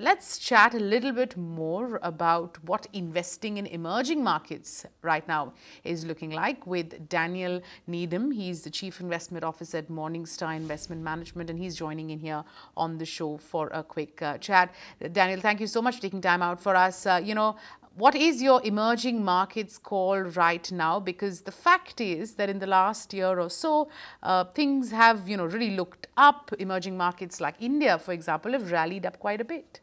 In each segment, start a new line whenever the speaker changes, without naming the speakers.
let's chat a little bit more about what investing in emerging markets right now is looking like with Daniel Needham. He's the Chief Investment Officer at Morningstar Investment Management, and he's joining in here on the show for a quick chat. Daniel, thank you so much for taking time out for us. What is your emerging markets call right now? Because the fact is that in the last year or so, things have, really looked up. Emerging markets like India, for example, have rallied up quite a bit.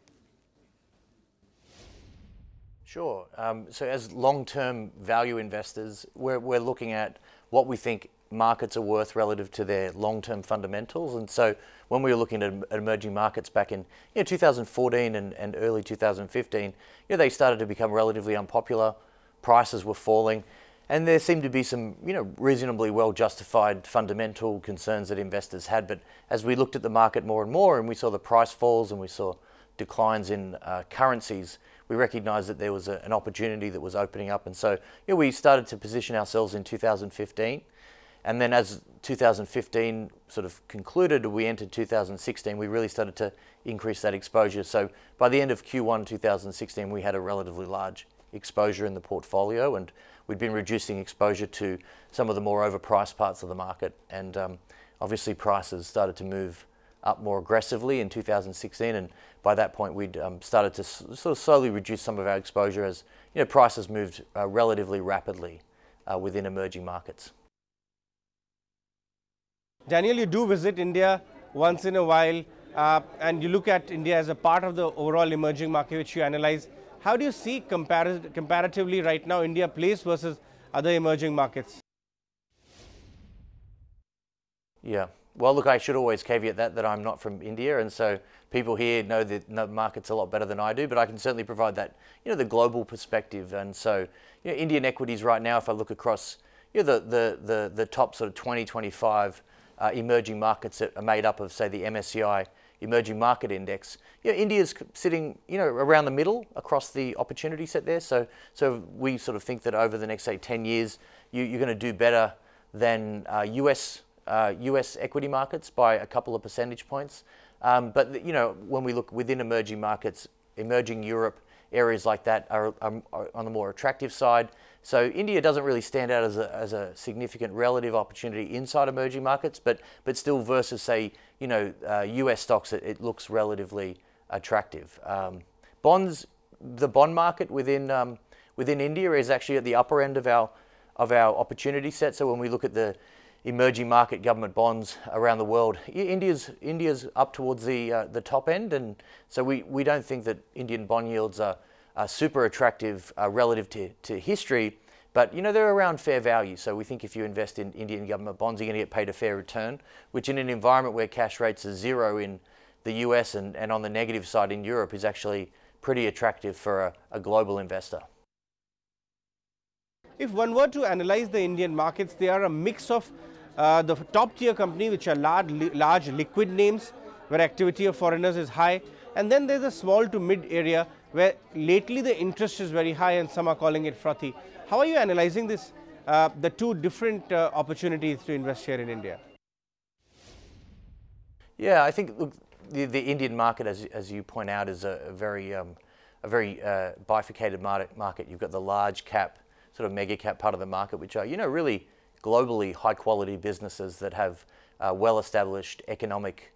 Sure. So as long-term value investors, we're looking at what we think markets are worth relative to their long-term fundamentals. And so when we were looking at emerging markets back in 2014 and early 2015, they started to become relatively unpopular. Prices were falling, and there seemed to be some reasonably well-justified fundamental concerns that investors had. But as we looked at the market more and more, and we saw the price falls and we saw declines in currencies, we recognized that there was an opportunity that was opening up. And so we started to position ourselves in 2015. And then as 2015 sort of concluded, we entered 2016, we really started to increase that exposure. So by the end of Q1 2016, we had a relatively large exposure in the portfolio, and we'd been reducing exposure to some of the more overpriced parts of the market. And obviously prices started to move up more aggressively in 2016, and by that point we'd started to sort of slowly reduce some of our exposure as prices moved relatively rapidly within emerging markets.
Daniel, you do visit India once in a while, and you look at India as a part of the overall emerging market which you analyze. How do you see comparatively right now India plays versus other emerging markets?
Yeah, well, look, I should always caveat that I'm not from India, and so people here know the markets a lot better than I do, but I can certainly provide that, the global perspective. And so, Indian equities right now, if I look across the top sort of 20-25 emerging markets that are made up of, say, the MSCI Emerging Market Index, India's sitting, around the middle across the opportunity set there. So we sort of think that over the next, say, 10 years, you're going to do better than US equity markets by a couple of percentage points. But when we look within emerging markets, emerging Europe, areas like that are on the more attractive side. So India doesn't really stand out as a significant relative opportunity inside emerging markets, but still versus, say, US stocks, it looks relatively attractive. Bonds, the bond market within India is actually at the upper end of our opportunity set. So when we look at the emerging market government bonds around the world, India's up towards the top end, and so we don't think that Indian bond yields are super attractive relative to history, but they're around fair value. So we think if you invest in Indian government bonds, you're going to get paid a fair return, which in an environment where cash rates are zero in the US and on the negative side in Europe is actually pretty attractive for a global investor.
If one were to analyze the Indian markets, they are a mix of the top tier company, which are large liquid names where activity of foreigners is high, and then there's a small to mid area where lately the interest is very high and some are calling it frothy. How are you analyzing this, the two different opportunities to invest here in India?
Yeah, I think look, the Indian market, as you point out, is a very bifurcated market. You've got the large cap, sort of mega cap part of the market, which are really globally high quality businesses that have well-established economic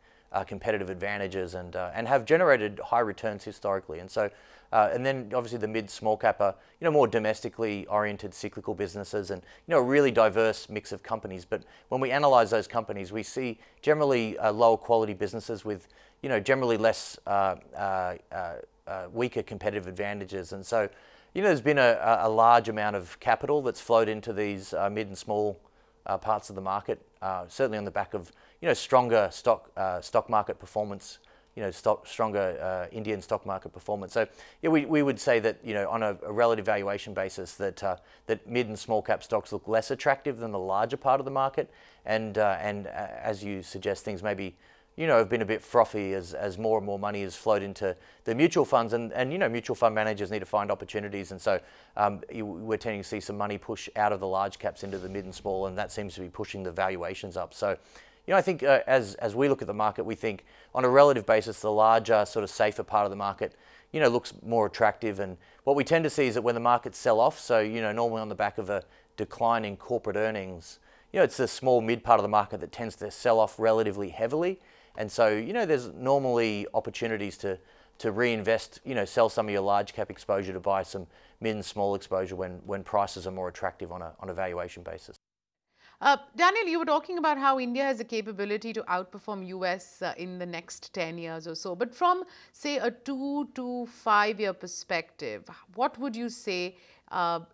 competitive advantages and have generated high returns historically. And so, and then obviously the mid-small cap are more domestically oriented cyclical businesses and a really diverse mix of companies. But when we analyze those companies, we see generally lower quality businesses with generally less weaker competitive advantages. And so there's been a large amount of capital that's flowed into these mid and small parts of the market, certainly on the back of stronger stock market performance, stronger Indian stock market performance. So yeah, we would say that on a relative valuation basis that mid and small cap stocks look less attractive than the larger part of the market, and as you suggest, things maybe have been a bit frothy as more and more money has flowed into the mutual funds, and mutual fund managers need to find opportunities, and so we're tending to see some money push out of the large caps into the mid and small, and that seems to be pushing the valuations up. So I think as we look at the market, we think on a relative basis, the larger, sort of safer part of the market, looks more attractive. And what we tend to see is that when the markets sell off, so, normally on the back of a decline in corporate earnings, it's the small mid part of the market that tends to sell off relatively heavily. And so, there's normally opportunities to reinvest, sell some of your large cap exposure to buy some mid and small exposure when prices are more attractive on a valuation basis.
Daniel, you were talking about how India has a capability to outperform US in the next 10 years or so. But from, say, a 2 to 5 year perspective, what would you say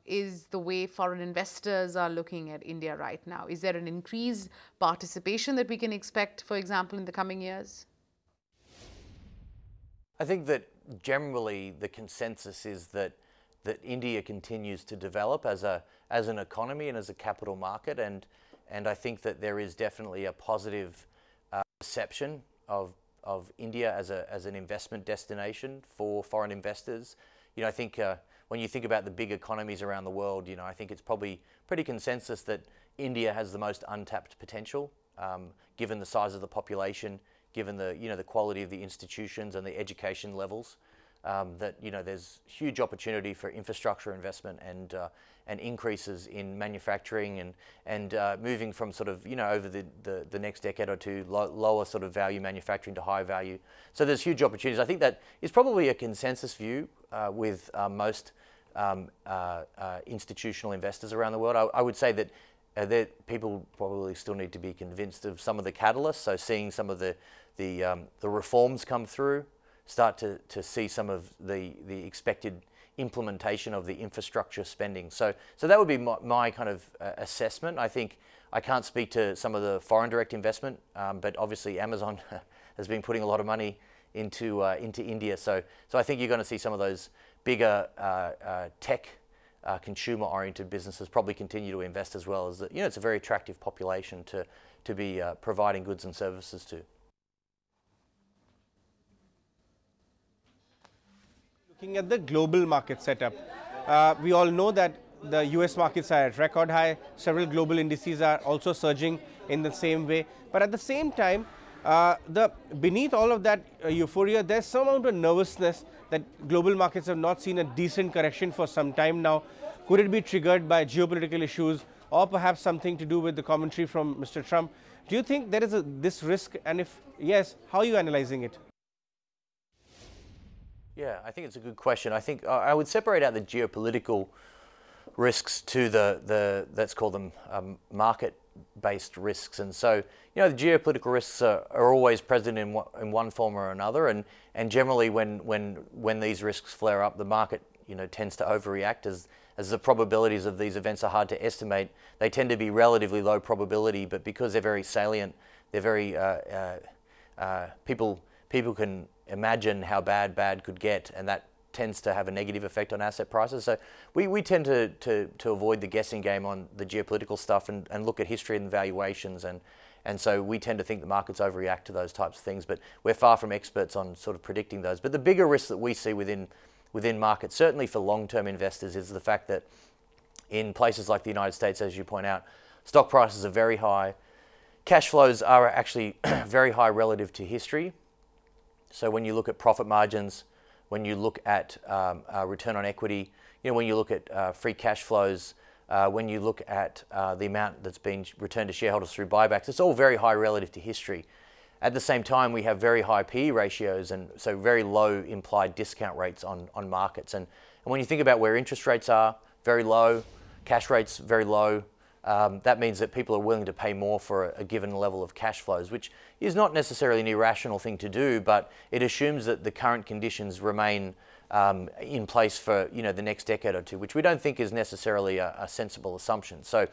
is the way foreign investors are looking at India right now? Is there an increased participation that we can expect, for example, in the coming years?
I think that generally the consensus is that India continues to develop as an economy and as a capital market, and I think that there is definitely a positive perception of India as an investment destination for foreign investors. I think when you think about the big economies around the world, I think it's probably pretty consensus that India has the most untapped potential, given the size of the population, given the quality of the institutions and the education levels. That there's huge opportunity for infrastructure investment and increases in manufacturing and moving from sort of over the next decade or two lower sort of value manufacturing to high value. So there's huge opportunities. I think that is probably a consensus view with most institutional investors around the world. I would say that people probably still need to be convinced of some of the catalysts. So seeing some of the reforms come through, start to see some of the expected implementation of the infrastructure spending. So that would be my kind of assessment. I think I can't speak to some of the foreign direct investment, but obviously Amazon has been putting a lot of money into India. So I think you're going to see some of those bigger tech consumer-oriented businesses probably continue to invest as well, as it's a very attractive population to be providing goods and services to.
Looking at the global market setup, we all know that the US markets are at record high. Several global indices are also surging in the same way. But at the same time, beneath all of that euphoria, there's some amount of nervousness that global markets have not seen a decent correction for some time now. Could it be triggered by geopolitical issues or perhaps something to do with the commentary from Mr. Trump? Do you think there is this risk? And if yes, how are you analyzing it?
Yeah, I think it's a good question. I think I would separate out the geopolitical risks to let's call them market-based risks. And so, the geopolitical risks are always present in one form or another. And generally, when these risks flare up, the market tends to overreact as the probabilities of these events are hard to estimate. They tend to be relatively low probability, but because they're very salient, they're very people can imagine how bad could get, and that tends to have a negative effect on asset prices. So we tend to avoid the guessing game on the geopolitical stuff and look at history and valuations, and so we tend to think the markets overreact to those types of things, but we're far from experts on sort of predicting those. But the bigger risks that we see within markets, certainly for long-term investors, is the fact that in places like the United States, as you point out, stock prices are very high. Cash flows are actually very high relative to history. So when you look at profit margins, when you look at return on equity, when you look at free cash flows, when you look at the amount that's been returned to shareholders through buybacks, it's all very high relative to history. At the same time, we have very high PE ratios and so very low implied discount rates on markets. And when you think about where interest rates are, very low, cash rates very low, that means that people are willing to pay more for a given level of cash flows, which is not necessarily an irrational thing to do, but it assumes that the current conditions remain in place for the next decade or two, which we don't think is necessarily a sensible assumption. So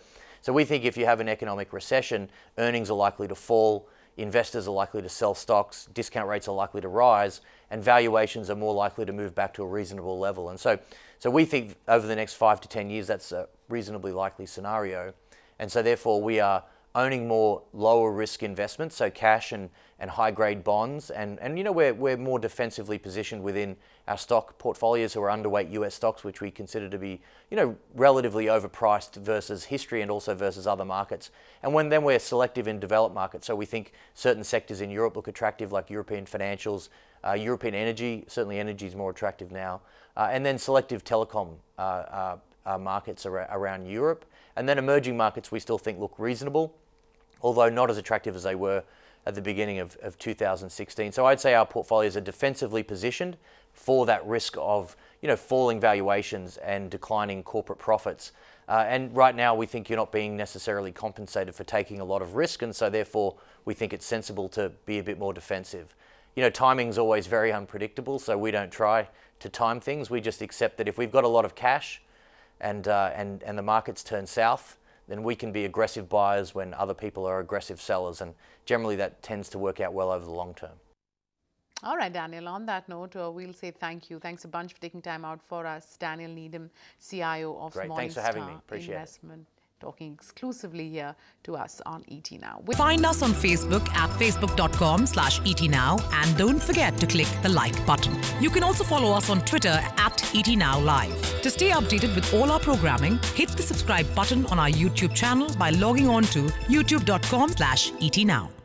we think if you have an economic recession, earnings are likely to fall, investors are likely to sell stocks, discount rates are likely to rise, and valuations are more likely to move back to a reasonable level. And so we think over the next 5 to 10 years, that's a reasonably likely scenario. And so therefore we are owning more lower risk investments, so cash and high grade bonds, and we're more defensively positioned within our stock portfolios, who are underweight US stocks, which we consider to be relatively overpriced versus history and also versus other markets. And then we're selective in developed markets, so we think certain sectors in Europe look attractive, like European financials, European energy. Certainly energy is more attractive now, and then selective telecom markets around Europe. And then emerging markets we still think look reasonable, although not as attractive as they were at the beginning of 2016. So I'd say our portfolios are defensively positioned for that risk of falling valuations and declining corporate profits. And right now we think you're not being necessarily compensated for taking a lot of risk, and so therefore we think it's sensible to be a bit more defensive. Timing's always very unpredictable, so we don't try to time things. We just accept that if we've got a lot of cash and the markets turn south, then we can be aggressive buyers when other people are aggressive sellers, and generally that tends to work out well over the long term.
All right, Daniel, on that note, we'll say thank you. Thanks a bunch for taking time out for us. Daniel Needham, CIO of
Great.
Morningstar
Thanks for having me. Appreciate
Investment, talking exclusively here to us on ET Now.
Find us on Facebook at facebook.com/ETNow, and don't forget to click the like button. You can also follow us on Twitter at ETNowLive. To stay updated with all our programming, hit the subscribe button on our YouTube channel by logging on to youtube.com/ETNow.